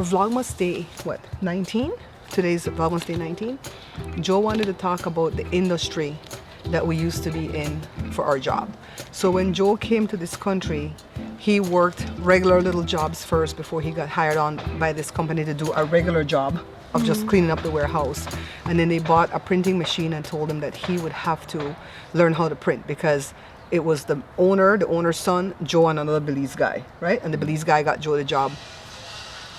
Vlogmas day, what, 19? Today's Vlogmas day 19. Joe wanted to talk about the industry that we used to be in for our job. So when Joe came to this country, he worked regular little jobs first before he got hired on by this company to do a regular job of just cleaning up the warehouse. And then they bought a printing machine and told him that he would have to learn how to print because it was the owner's son, Joe, and another Belize guy, right? And the Belize guy got Joe the job.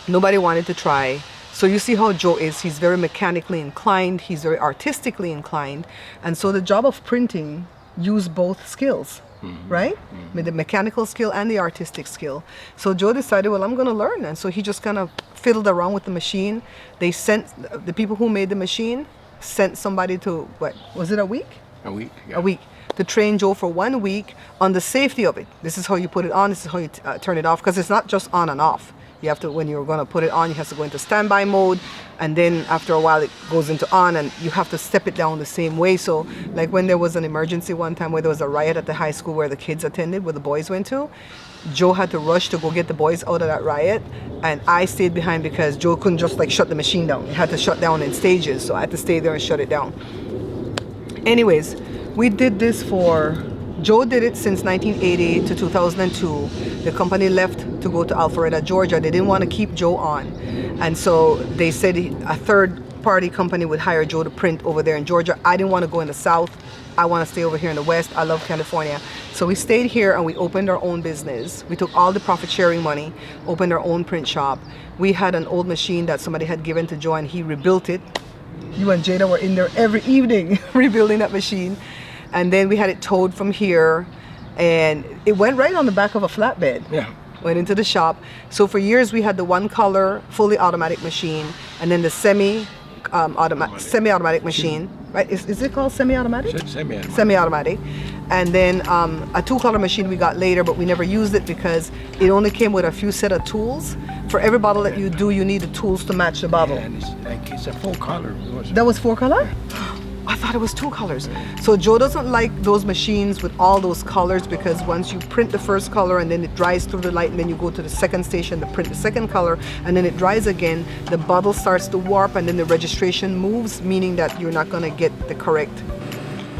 Nobody wanted to try. So you see how Joe is. He's very mechanically inclined. He's very artistically inclined. And so the job of printing used both skills, right? With the mechanical skill and the artistic skill. So Joe decided, well, I'm going to learn. And so he just kind of fiddled around with the machine. They sent, the people who made the machine sent somebody to, what, was it a week? A week, yeah. A week. To train Joe for 1 week on the safety of it. This is how you put it on. This is how you turn it off. Because it's not just on and off. You have to, when you're going to put it on, you have to go into standby mode, and then after a while it goes into on, and you have to step it down the same way. So like when there was an emergency one time where there was a riot at the high school where the kids attended, where the boys went to, Joe had to rush to go get the boys out of that riot, and I stayed behind because Joe couldn't just like shut the machine down. It had to shut down in stages, so I had to stay there and shut it down. Anyways, we did this for, Joe did it since 1980 to 2002. The company left to go to Alpharetta, Georgia. They didn't want to keep Joe on. And so they said a third party company would hire Joe to print over there in Georgia. I didn't want to go in the South. I want to stay over here in the West. I love California. So we stayed here and we opened our own business. We took all the profit sharing money, opened our own print shop. We had an old machine that somebody had given to Joe and he rebuilt it. You and Jada were in there every evening rebuilding that machine. And then we had it towed from here, and it went right on the back of a flatbed. Yeah. Went into the shop. So for years we had the one color, fully automatic machine, and then the semi-automatic machine. Right? Is it called semi-automatic? Semi-automatic. Semi-automatic. And then a two-color machine we got later, but we never used it because it only came with a few set of tools. For every bottle that you do, you need the tools to match the bottle. Yeah, and it's a full color. That was 4-color? I thought it was 2 colors. So Joe doesn't like those machines with all those colors because once you print the first color and then it dries through the light and then you go to the second station to print the second color and then it dries again, the bottle starts to warp and then the registration moves, meaning that you're not going to get the correct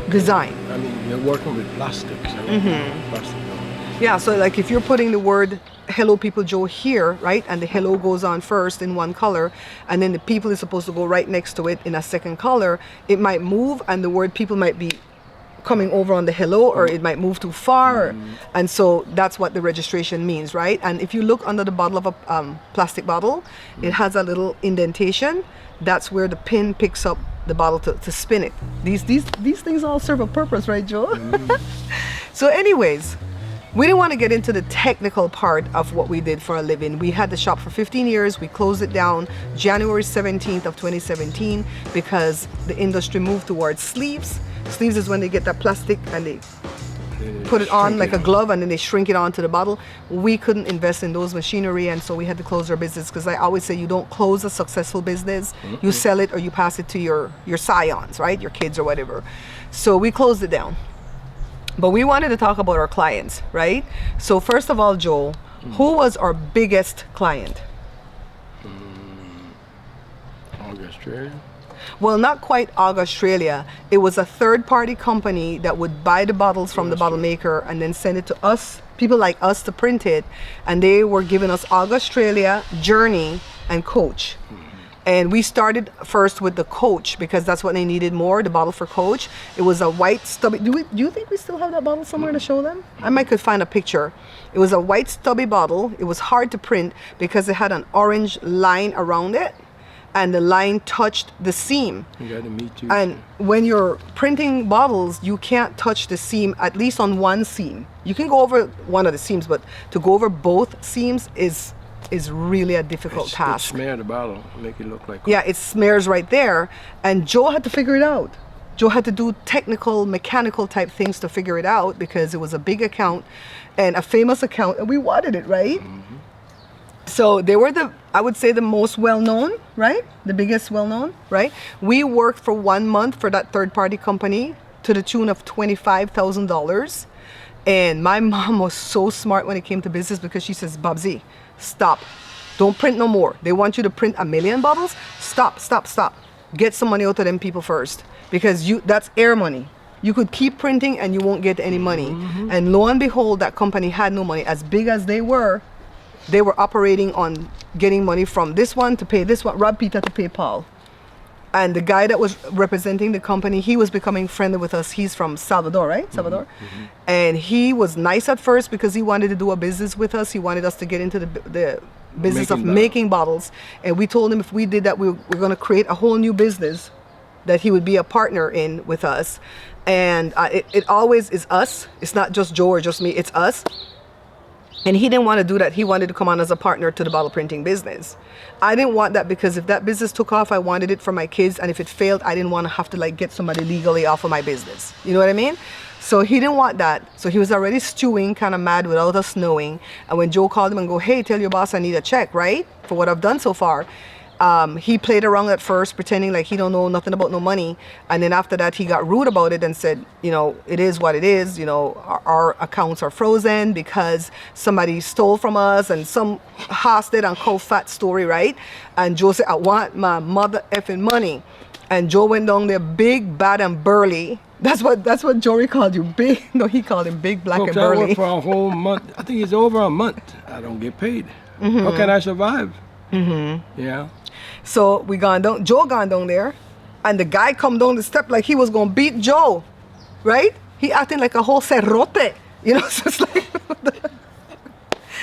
design. I mean, you're working with plastics. Plastic. Yeah, so like if you're putting the word Hello People Joe here, right, and the hello goes on first in one color and then the people is supposed to go right next to it in a second color, it might move and the word people might be coming over on the hello, or it might move too far, and so that's what the registration means, right? And if you look under the bottle of a plastic bottle, it has a little indentation. That's where the pin picks up the bottle to spin it. These things all serve a purpose, right, Joe? So anyways, we didn't want to get into the technical part of what we did for a living. We had the shop for 15 years. We closed it down January 17th of 2017 because the industry moved towards sleeves. Sleeves is when they get that plastic and they put it on like a glove and then they shrink it onto the bottle. We couldn't invest in those machinery, and so we had to close our business because I always say you don't close a successful business. You sell it or you pass it to your scions, right? Your kids or whatever. So we closed it down. But we wanted to talk about our clients, right? So first of all, Joe, who was our biggest client? Australia? Well, not quite Australia. It was a third-party company that would buy the bottles from the bottle maker and then send it to us, people like us, to print it. And they were giving us Australia, Journey, and Coach. And we started first with the Coach because that's what they needed more, the bottle for Coach. It was a white stubby. Do you think we still have that bottle somewhere to show them? I might could find a picture. It was a white stubby bottle. It was hard to print because it had an orange line around it and the line touched the seam. You got to meet you. And when you're printing bottles, you can't touch the seam, at least on one seam. You can go over one of the seams, but to go over both seams is really a difficult task. It smear the bottle, make it look like. Yeah, it smears right there, and Joe had to figure it out. Joe had to do technical, mechanical type things to figure it out because it was a big account and a famous account, and we wanted it, right? So they were I would say the most well-known, right? The biggest well-known, right? We worked for 1 month for that third-party company to the tune of $25,000. And my mom was so smart when it came to business because she says, Babsy, stop. Don't print no more. They want you to print 1 million bottles. Stop. Get some money out of them people first, because that's air money. You could keep printing and you won't get any money. And lo and behold, that company had no money. As big as they were operating on getting money from this one to pay this one, Rob Peter to pay Paul. And the guy that was representing the company, he was becoming friendly with us. He's from Salvador, right? Salvador. And he was nice at first because he wanted to do a business with us. He wanted us to get into the business of making bottles. And we told him if we did that, we're going to create a whole new business that he would be a partner in with us. And it always is us. It's not just Joe or just me. It's us. And he didn't want to do that. He wanted to come on as a partner to the bottle printing business. I didn't want that, because if that business took off, I wanted it for my kids. And if it failed, I didn't want to have to like get somebody legally off of my business. You know what I mean? So he didn't want that. So he was already stewing, kind of mad without us knowing. And when Joe called him and go, hey, tell your boss I need a check, right? For what I've done so far. He played around at first, pretending like he don't know nothing about no money. And then after that, he got rude about it and said, you know, it is what it is. You know, our accounts are frozen because somebody stole from us, and some hosted and cold fat story, right? And Joe said, I want my mother effing money. And Joe went down there big, bad, and burly. That's what Jory called you, big. No, he called him big, black, and burly. I work for a whole month. I think it's over a month. I don't get paid. How can I survive? Yeah. So we gone down, Joe gone down there, and the guy come down the step like he was gonna beat Joe, right? He acting like a whole serrote, you know. So it's like,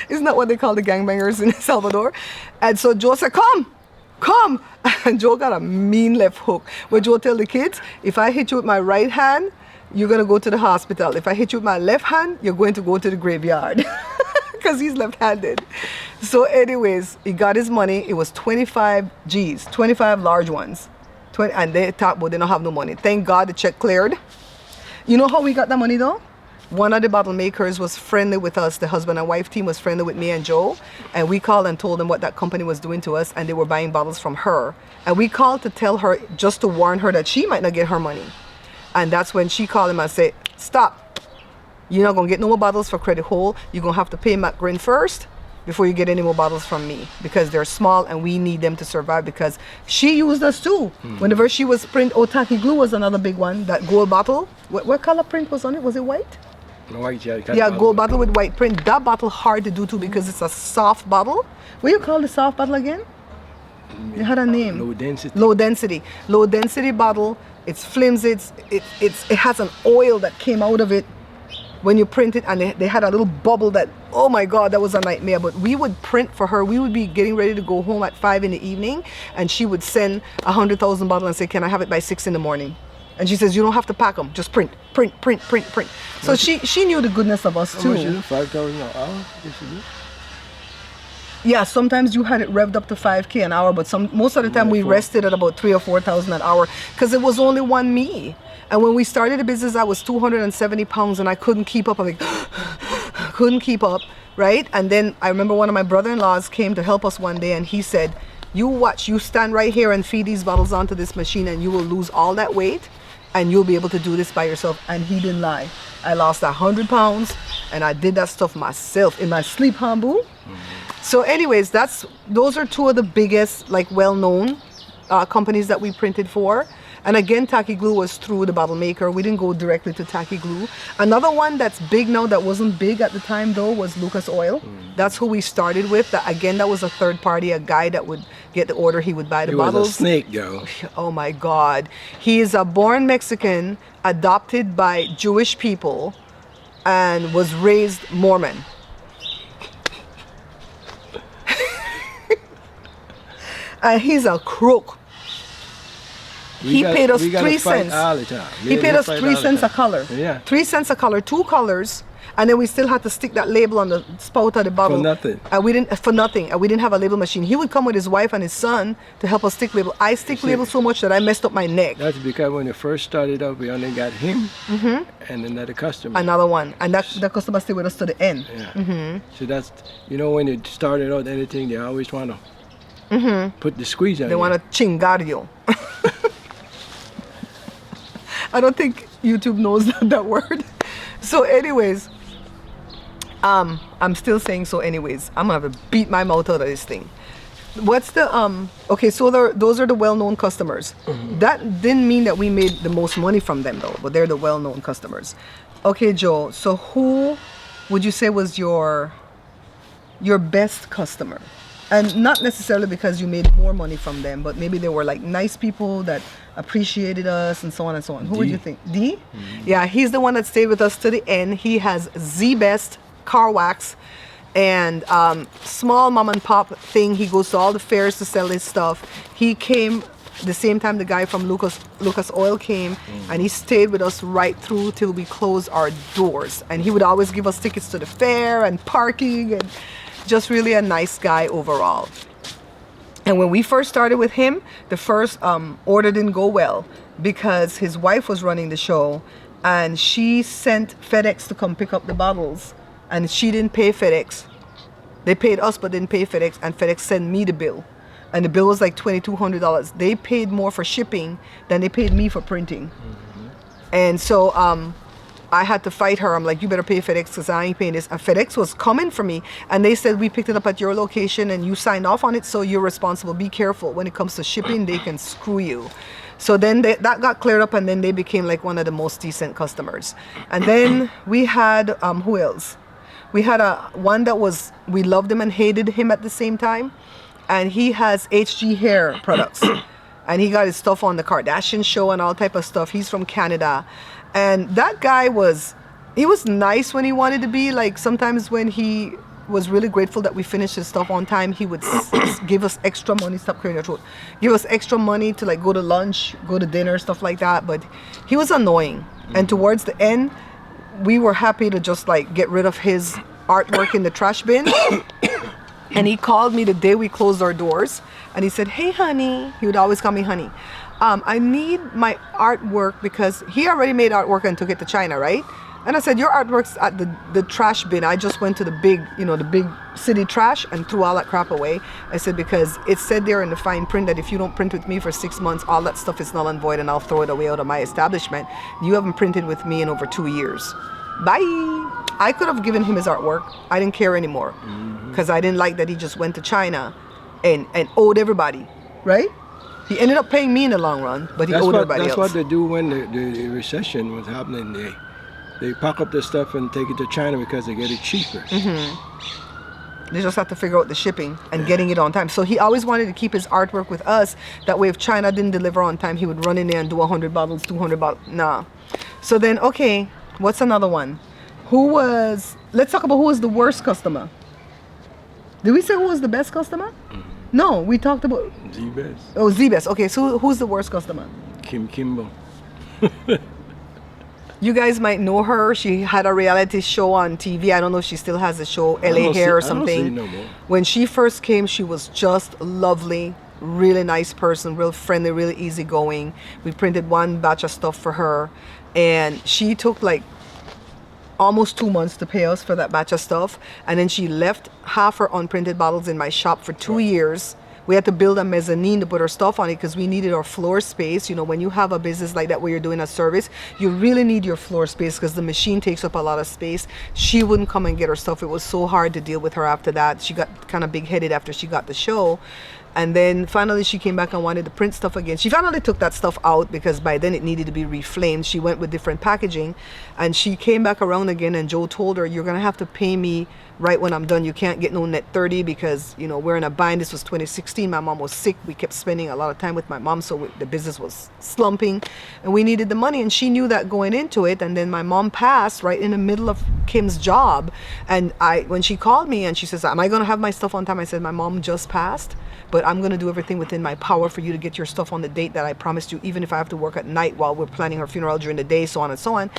isn't that what they call the gangbangers in El Salvador? And so Joe said, come, and Joe got a mean left hook. But Joe tell the kids, if I hit you with my right hand, you're gonna go to the hospital. If I hit you with my left hand, you're going to go to the graveyard. Because he's left-handed. So anyways, he got his money. It was 25 G's, 25 large ones. And they thought, well, they don't have no money. Thank God the check cleared. You know how we got the money though? One of the bottle makers was friendly with us. The husband and wife team was friendly with me and Joe. And we called and told them what that company was doing to us, and they were buying bottles from her. And we called to tell her, just to warn her that she might not get her money. And that's when she called him and said, stop. You're not going to get no more bottles for Credit Hole. You're going to have to pay McGrin first before you get any more bottles from me, because they're small and we need them to survive, because she used us too. Whenever she was print, tacky glue was another big one. That gold bottle. What color print was on it? Was it white? White, yeah. Yeah, gold bottle with white print. That bottle hard to do too, because it's a soft bottle. What do you call the soft bottle again? It had a name. Low density. Low density. Low density bottle. It's flimsy. It has an oil that came out of it when you print it, and they had a little bubble that, oh my God, that was a nightmare. But we would print for her. We would be getting ready to go home at 5 in the evening, and she would send 100,000 bottles and say, can I have it by 6 in the morning? And she says, you don't have to pack them, just print. So she knew the goodness of us too. How much is it? 5,000 an hour? Yeah, sometimes you had it revved up to 5K an hour, but most of the time we rested at about 3,000 or 4,000 an hour, because it was only one me. And when we started the business, I was 270 pounds and I couldn't keep up. I'm like, couldn't keep up, right? And then I remember one of my brother-in-laws came to help us one day, and he said, you watch, you stand right here and feed these bottles onto this machine, and you will lose all that weight and you'll be able to do this by yourself. And he didn't lie. I lost 100 pounds and I did that stuff myself in my sleep, Hambu. So anyways, those are two of the biggest, like, well-known companies that we printed for. And again, Tacky Glue was through the bottle maker. We didn't go directly to Tacky Glue. Another one that's big now that wasn't big at the time though was Lucas Oil. That's who we started with. Again, that was a third party, a guy that would get the order. He would buy the bottles. He was a snake, yo. Oh my God. He is a born Mexican, adopted by Jewish people, and was raised Mormon. And he's a crook. He paid us 3 cents. He paid us 3 cents a color. Yeah. 3 cents a color, 2 colors, and then we still had to stick that label on the spout of the bottle. For nothing. And we didn't have a label machine. He would come with his wife and his son to help us stick label. I stick labels so much that I messed up my neck. That's because when it first started up, we only got him and another customer. Another one, and that customer stayed with us to the end. Yeah. So that's, when it started out anything, they always want to put the squeeze on. They want to chingar you. I don't think YouTube knows that word. So anyways, I'm still saying so anyways. I'm gonna have to beat my mouth out of this thing. What's the okay, so those are the well-known customers. That didn't mean that we made the most money from them though, but they're the well-known customers. Okay, Joe, so who would you say was your best customer? And not necessarily because you made more money from them, but maybe they were like nice people that appreciated us and so on and so on. Who would you think? D? Yeah, he's the one that stayed with us to the end. He has the best car wax and small mom and pop thing. He goes to all the fairs to sell his stuff. He came the same time the guy from Lucas Oil came, and he stayed with us right through till we closed our doors. And he would always give us tickets to the fair and parking, and just really a nice guy overall. And when we first started with him, the first order didn't go well because his wife was running the show, and she sent FedEx to come pick up the bottles, and she didn't pay FedEx. They paid us but didn't pay FedEx, and FedEx sent me the bill. And the bill was like $2,200. They paid more for shipping than they paid me for printing. And so I had to fight her. I'm like, you better pay FedEx because I ain't paying this. And FedEx was coming for me. And they said, we picked it up at your location and you signed off on it, so you're responsible. Be careful. When it comes to shipping, they can screw you. So then that got cleared up, and then they became like one of the most decent customers. And then we had, who else? We had one that was, we loved him and hated him at the same time. And he has HG hair products. And he got his stuff on the Kardashian show and all type of stuff. He's from Canada. And that guy he was nice when he wanted to be. Like sometimes when he was really grateful that we finished his stuff on time, he would give us extra money. Stop clearing your throat. Give us extra money to like go to lunch, go to dinner, stuff like that. But he was annoying. And towards the end, we were happy to just like get rid of his artwork in the trash bin. And he called me the day we closed our doors, and he said, hey honey, he would always call me honey, I need my artwork, because he already made artwork and took it to China, right? And I said, your artwork's at the trash bin. I just went to the big, the big city trash and threw all that crap away. I said, because it said there in the fine print that if you don't print with me for 6 months, all that stuff is null and void, and I'll throw it away out of my establishment. You haven't printed with me in over 2 years. Bye. I could have given him his artwork. I didn't care anymore, because I didn't like that he just went to China and owed everybody, right? He ended up paying me in the long run, but he owed everybody else. That's what they do when the recession was happening. They pack up their stuff and take it to China because they get it cheaper. They just have to figure out the shipping and getting it on time. So he always wanted to keep his artwork with us. That way if China didn't deliver on time, he would run in there and do 100 bottles, 200 bottles. Nah. So then, okay, what's another one? Let's talk about who was the worst customer. Did we say who was the best customer? No, we talked about Z-Best. Oh, Z-Best. Okay, so who's the worst customer? Kim Kimbo. You guys might know her. She had a reality show on TV. I don't know if she still has a show, LA Hair or something. I don't see no more. When she first came, she was just lovely, really nice person, real friendly, really easygoing. We printed one batch of stuff for her, and she took like almost 2 months to pay us for that batch of stuff, and then she left half her unprinted bottles in my shop for 2 years. We had to build a mezzanine to put our stuff on it because we needed our floor space. When you have a business like that where you're doing a service, you really need your floor space because the machine takes up a lot of space. She wouldn't come and get her stuff. It was so hard to deal with her after that. She got kind of big-headed after she got the show. And then finally she came back and wanted to print stuff again. She finally took that stuff out because by then it needed to be reflamed. She went with different packaging, and she came back around again, and Joe told her, you're gonna have to pay me right when I'm done. You can't get no net 30 because we're in a bind. This was 2016. My mom was sick. We kept spending a lot of time with my mom, so the business was slumping and we needed the money, and she knew that going into it. And then my mom passed right in the middle of Kim's job, and when she called me and she says, am I gonna have my stuff on time? I said, my mom just passed, but I'm going to do everything within my power for you to get your stuff on the date that I promised you, even if I have to work at night while we're planning her funeral during the day, so on and so on.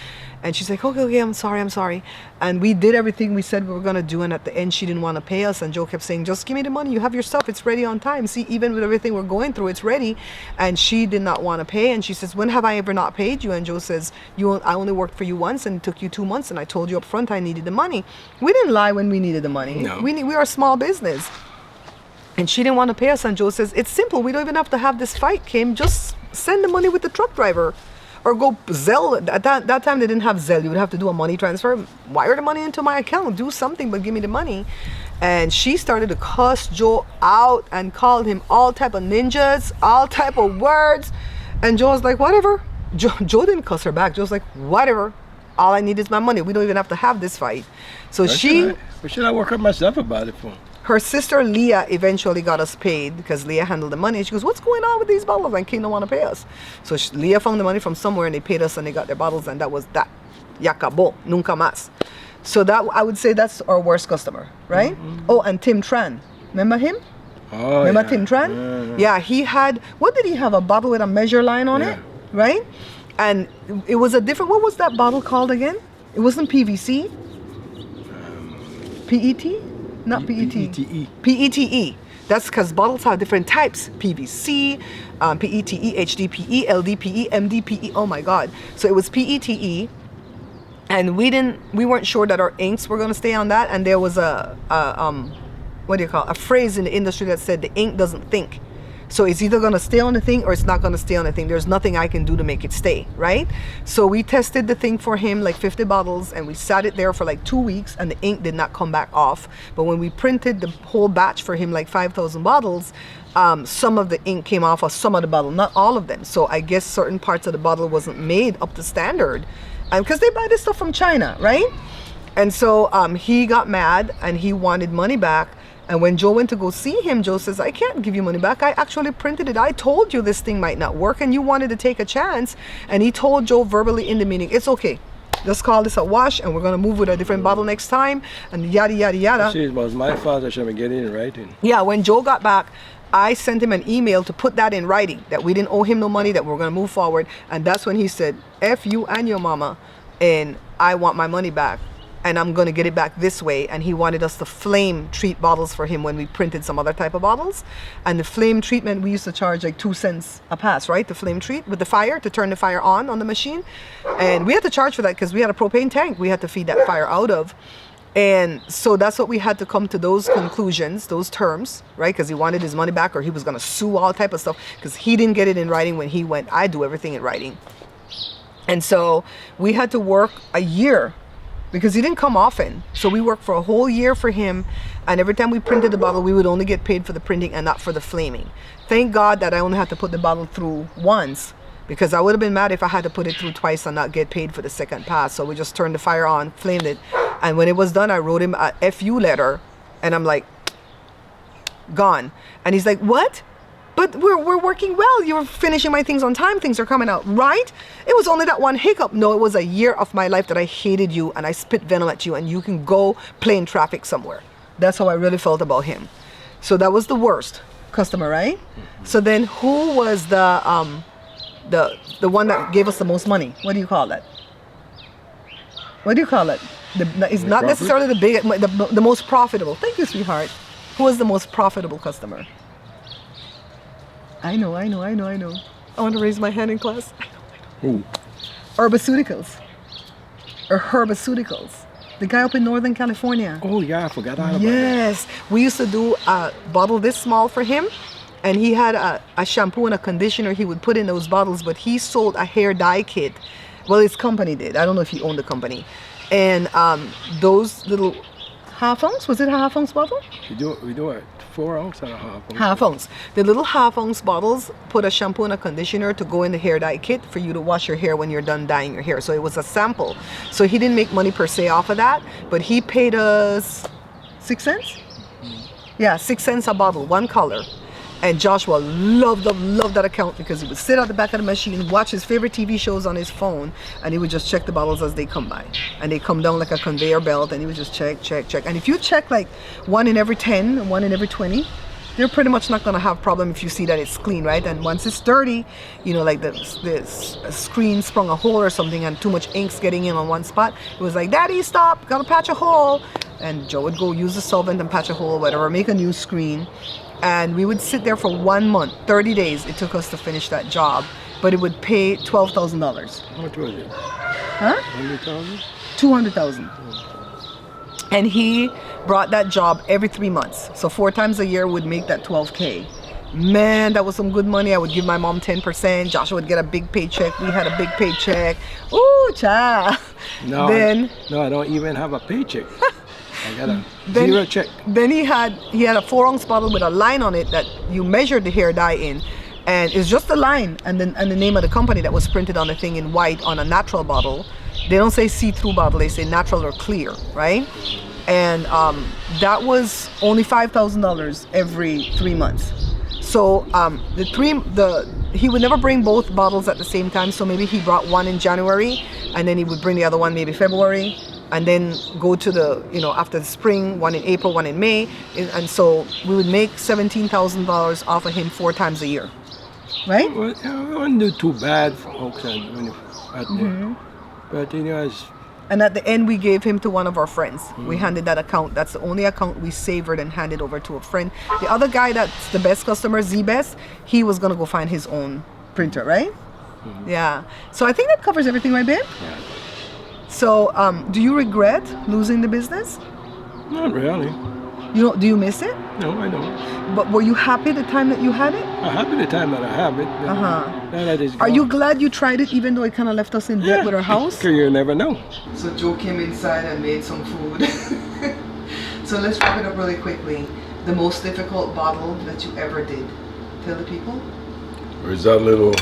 And she's like, okay, I'm sorry. And we did everything we said we were going to do, and at the end, she didn't want to pay us. And Joe kept saying, just give me the money. You have your stuff. It's ready on time. See, even with everything we're going through, it's ready. And she did not want to pay. And she says, when have I ever not paid you? And Joe says, I only worked for you once, and it took you 2 months, and I told you up front I needed the money. We didn't lie when we needed the money. No. We are a small business. And she didn't want to pay us, and Joe says, it's simple. We don't even have to have this fight, Kim. Just send the money with the truck driver. Or go Zelle. At that time, they didn't have Zelle. You would have to do a money transfer. Wire the money into my account. Do something, but give me the money. And she started to cuss Joe out and called him all type of ninjas, all type of words. And Joe was like, whatever. Joe didn't cuss her back. Joe was like, whatever. All I need is my money. We don't even have to have this fight. So What should I work up myself about it for? her sister Leah eventually got us paid because Leah handled the money. And she goes, what's going on with these bottles? And King don't want to pay us. So Leah found the money from somewhere and they paid us and they got their bottles, and that was that. Ya acabó. Nunca más. So that, I would say that's our worst customer, right? Oh, and Tim Tran. Remember him? Oh, Remember yeah. Tim Tran? Yeah, he had, what did he have? A bottle with a measure line on it, right? And it was a different, what was that bottle called again? It wasn't PVC? PET? Not PET. PETE. PETE. That's because bottles have different types. PVC, PETE, HDPE, LDPE, MDPE. Oh my God. So it was PETE. And we weren't sure that our inks were going to stay on that. And there was a phrase in the industry that said the ink doesn't think. So it's either going to stay on the thing or it's not going to stay on the thing. There's nothing I can do to make it stay, right? So we tested the thing for him, like 50 bottles, and we sat it there for like 2 weeks, and the ink did not come back off. But when we printed the whole batch for him, like 5,000 bottles, some of the ink came off of some of the bottle, not all of them. So I guess certain parts of the bottle wasn't made up to standard. Because they buy this stuff from China, right? And so he got mad and he wanted money back. And when Joe went to go see him, Joe says, I can't give you money back. I actually printed it. I told you this thing might not work and you wanted to take a chance. And he told Joe verbally in the meeting, it's okay. Just call this a wash and we're going to move with a different bottle next time. And yada, yada, yada. See, it was my fault. I should have get it in writing. Yeah, when Joe got back, I sent him an email to put that in writing, that we didn't owe him no money, that we're going to move forward. And that's when he said, F you and your mama, and I want my money back. And I'm going to get it back this way. And he wanted us to flame treat bottles for him when we printed some other type of bottles. And the flame treatment, we used to charge like 2 cents a pass, right? The flame treat with the fire, to turn the fire on the machine. And we had to charge for that because we had a propane tank we had to feed that fire out of. And so that's what we had to come to, those conclusions, those terms, right? Because he wanted his money back, or he was going to sue, all type of stuff, because he didn't get it in writing when he went. I do everything in writing. And so we had to work a year because he didn't come often. So we worked for a whole year for him. And every time we printed the bottle, we would only get paid for the printing and not for the flaming. Thank God that I only had to put the bottle through once, because I would have been mad if I had to put it through twice and not get paid for the second pass. So we just turned the fire on, flamed it. And when it was done, I wrote him a FU letter. And I'm like, gone. And he's like, what? But we're working well. You're finishing my things on time. Things are coming out right. It was only that one hiccup. No, it was a year of my life that I hated you and I spit venom at you and you can go play in traffic somewhere. That's how I really felt about him. So that was the worst customer, right? So then who was the one that gave us the most money? What do you call that? What do you call it? It's not necessarily the big, the most profitable. Thank you, sweetheart. Who was the most profitable customer? I know. I want to raise my hand in class. I know. Herbaceuticals. Or herbaceuticals. The guy up in Northern California. Oh yeah, I forgot all about that. Yes. We used to do a bottle this small for him. And he had a shampoo and a conditioner he would put in those bottles. But he sold a hair dye kit. Well, his company did. I don't know if he owned the company. And those little half ounce, was it a half ounce bottle? We do it 4 ounce and a half ounce. Half ounce. The little half ounce bottles put a shampoo and a conditioner to go in the hair dye kit for you to wash your hair when you're done dyeing your hair. So it was a sample. So he didn't make money per se off of that, but he paid us 6 cents? Yeah, 6 cents a bottle, one color. And Joshua loved that account because he would sit at the back of the machine, watch his favorite TV shows on his phone, and he would just check the bottles as they come by. And they come down like a conveyor belt, and he would just check. And if you check like 1 in every 10, 1 in every 20, they're pretty much not going to have problem if you see that it's clean, right? And once it's dirty, you know, like the screen sprung a hole or something and too much ink's getting in on one spot, it was like, Daddy, stop, gotta patch a hole. And Joe would go use the solvent and patch a hole, whatever, make a new screen. And we would sit there for 1 month, 30 days it took us to finish that job, but it would pay $12,000. How much was it? Huh? 100,000? 200,000. And he brought that job every 3 months. So 4 times a year would make that 12K. Man, that was some good money. I would give my mom 10%. Joshua would get a big paycheck. We had a big paycheck. Ooh, cha. No, Then, I don't even have a paycheck. I got a Then- zero check. Then he had a 4-ounce bottle with a line on it that you measured the hair dye in, and it's just a line and then the name of the company that was printed on the thing in white on a natural bottle. They don't say see-through bottle, they say natural or clear, right? And that was only $5,000 every 3 months. So he would never bring both bottles at the same time. So maybe he brought one in January, and then he would bring the other one maybe February, and then go to the, after the spring, one in April, one in May. And so we would make $17,000 off of him 4 times a year, right? Well, I wouldn't do too bad for folks when you out there. But it's And at the end, we gave him to one of our friends. We handed that account. That's the only account we savored and handed over to a friend. The other guy that's the best customer, Z-Best, he was going to go find his own printer, right? Yeah. So I think that covers everything, right, babe? yeah. So do you regret losing the business? Not really. Do you miss it? No, I don't. But were you happy the time that you had it? I'm happy the time that I have it. Now that it's Are gone. you glad you tried it even though it kind of left us in debt with our house? Because you never know. So Joe came inside and made some food. So let's wrap it up really quickly. The most difficult bottle that you ever did. Tell the people. There's that little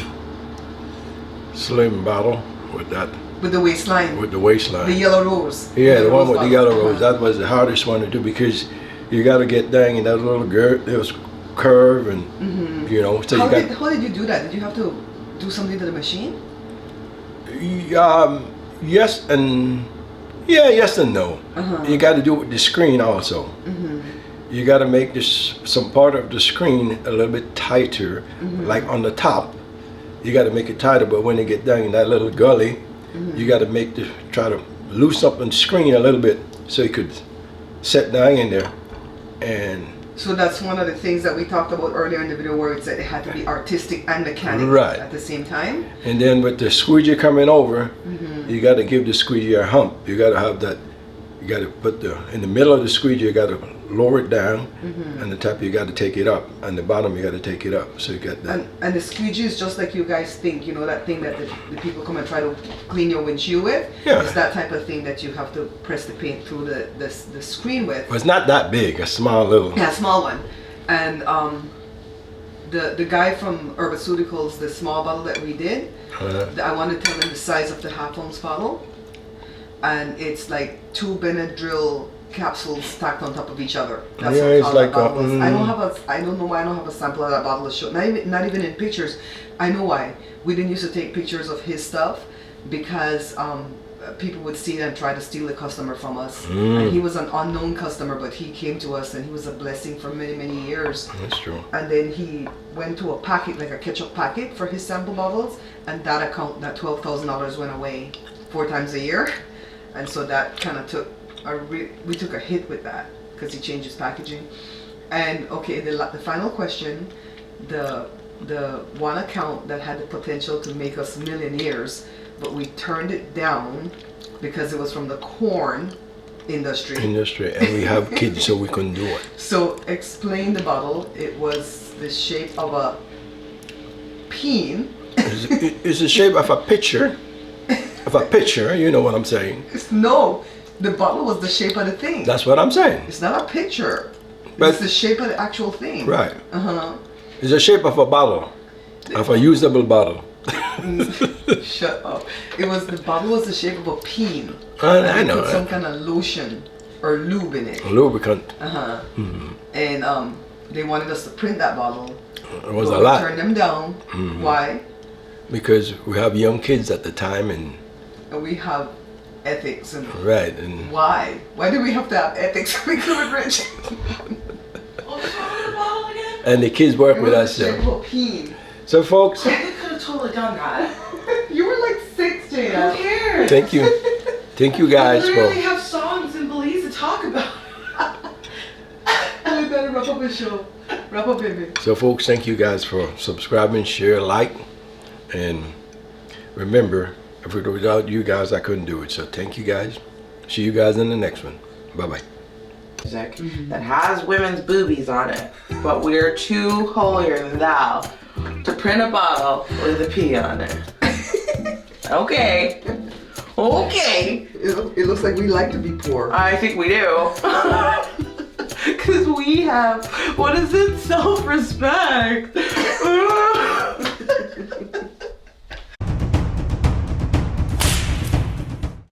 slim bottle with that With the waistline. with the waistline. The yellow rose. Yeah, the one with the bottle. yellow rose. That was the hardest one to do because you got to get down in that little there was curve and so How you did you do that? Did you have to do something to the machine? yes and no. You got to do it with the screen also. You got to make some part of the screen a little bit tighter, like on the top. You got to make it tighter, but when you get down in that little gully, you got to try to loosen up the screen a little bit so you could set down in there. And so that's one of the things that we talked about earlier in the video where it said it had to be artistic and mechanical Right. at the same time. And then with the squeegee coming over, you got to give the squeegee a hump. You got to have that. You got to put in the middle of the squeegee. You got to lower it down, and the top you got to take it up, and the bottom you got to take it up. So you got that. And the squeegee is just like you guys think, that thing that the people come and try to clean your windshield with. Yeah. It's that type of thing that you have to press the paint through the screen with. But it's not that big. A small little. Yeah, small one. And the guy from Herbaceuticals, the small bottle that we did, I wanted to tell him the size of the half-ounce bottle, and it's like 2 Benadryl capsules stacked on top of each other. That's Yeah, how it's tall like that bottle is. a, I don't know why I don't have a sample of that bottle to show. Not even in pictures. I know why. We didn't used to take pictures of his stuff because people would see it and try to steal the customer from us. And he was an unknown customer, but he came to us and he was a blessing for many, many years. That's true. And then he went to a packet, like a ketchup packet for his sample bottles, and that $12,000 went away 4 times a year. And so that kind of we took a hit with that because he changed his packaging. And okay, the final question, the one account that had the potential to make us millionaires, but we turned it down because it was from the corn industry. And we have kids, so we couldn't do it. So explain the bottle. It was the shape of a peen. It's the shape of a picture. You know what I'm saying. No, the bottle was the shape of the thing. That's what I'm saying. It's not a picture. But- It's the shape of the actual thing. Right. Uh-huh. It's the shape of a bottle, of a usable bottle. Shut up. The bottle was the shape of a peen. I know. Put some kind of lotion or lube in it. Lubricant. Uh-huh. And they wanted us to print that bottle. It was but a we lot. turned them down. Why? Because we have young kids at the time, and We have ethics and right, and why? Why do we have to have ethics? We could have rich. and the kids work It with was us. the shape So, of a peen. so folks, We could have totally done that. You were like 6, Jada. Who cares? thank you guys We for. literally have songs in Belize to talk about. We better wrap up the show. Wrap up, baby. So folks, thank you guys for subscribing, share, like, and remember, if it was without you guys, I couldn't do it. So thank you guys. See you guys in the next one. Bye bye. Music that has women's boobies on it, but we're too holier than thou to print a bottle with a P on it. Okay, Okay. It looks like we like to be poor. I think we do. Because we have, what is it? Self-respect.